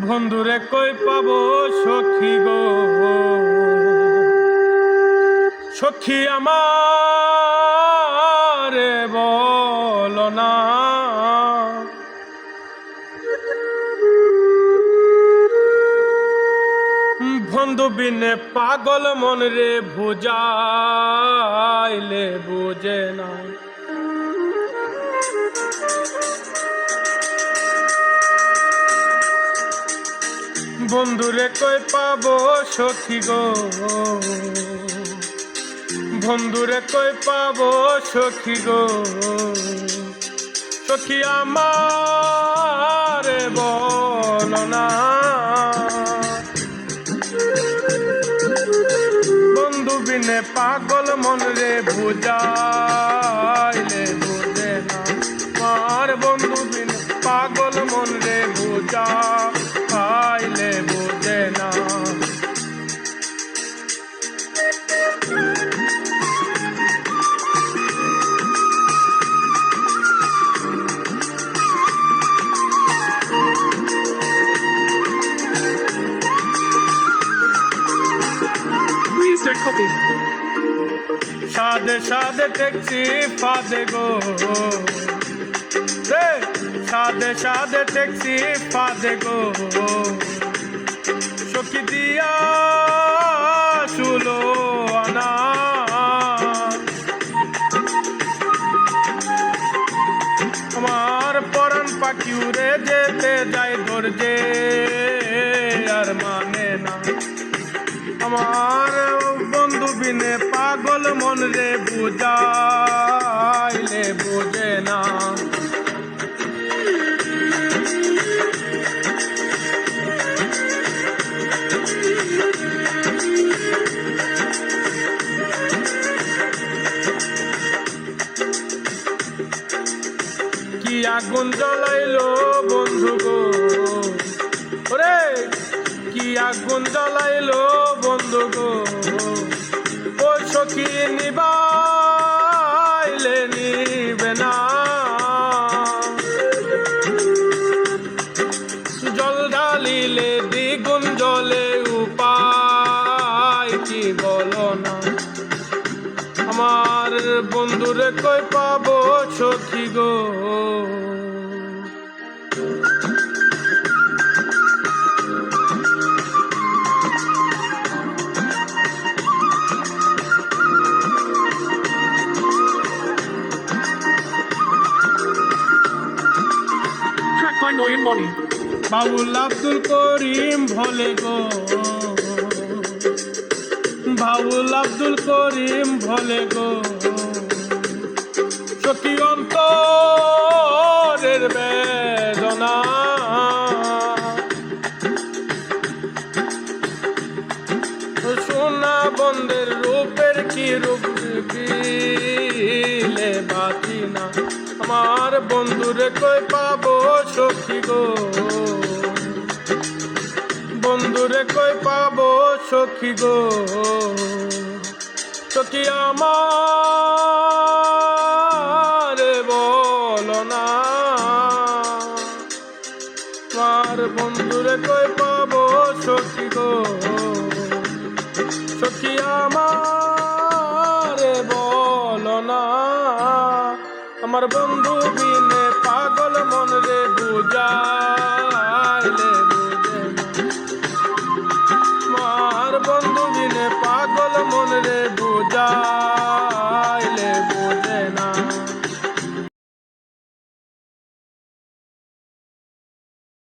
বন্ধুরে কই পাবো সখী গো, সখী আমারে বলো না। বন্ধু বিনে পাগল মন রে বুঝাইলে বুঝে না। বন্ধুরে কই পাবো সখী গো, বন্ধুরে কই পাবো সখী গো, সখী আমারে বলো না। বন্ধু বিনে পাগল মন রে বুঝাইলে বুঝে না। আমার বন্ধু বিনে পাগল মন রে বুঝাইলে বুঝে না। সাদে সাদে ট্যাক্সি ফাদে গো রে, সাদে সাদে ট্যাক্সি ফাদে গো, সখী দিয়া শুলো আনা। আমার পরাণ পাখি উড়ে যেতে যায় ধরছে আর মানে না। আমার বন্ধু বিনে পাগল মন রে বুঝাইলে বুঝে না। কি আগুন জ্বলাইলো বন্ধু গো ওরে, কি আগুন জ্বলাইলো বন্ধু গো, ও সখী নিবাইলে নিবে না। জল ঢালিলে দ্বিগুণ জলে উপায় কি বলো না। আমার বন্ধুরে কই পাবো সখী গো। বাউল আব্দুল করিম ভোলে গো, বাউল আব্দুল করিম ভোলে গো, সখী অন্তরের বেদনা। সোনা বন্ধের রূপের কি রূপ দিলে বাতি না। আমার বন্ধুরে কই পাবো সখী গো, বন্ধুরে কই পাবো সখী গো, সখী আমারে বলো না। আমার বন্ধুরে কই পাবো সখী গো, সখী আমারে বলো না। আমার বন্ধু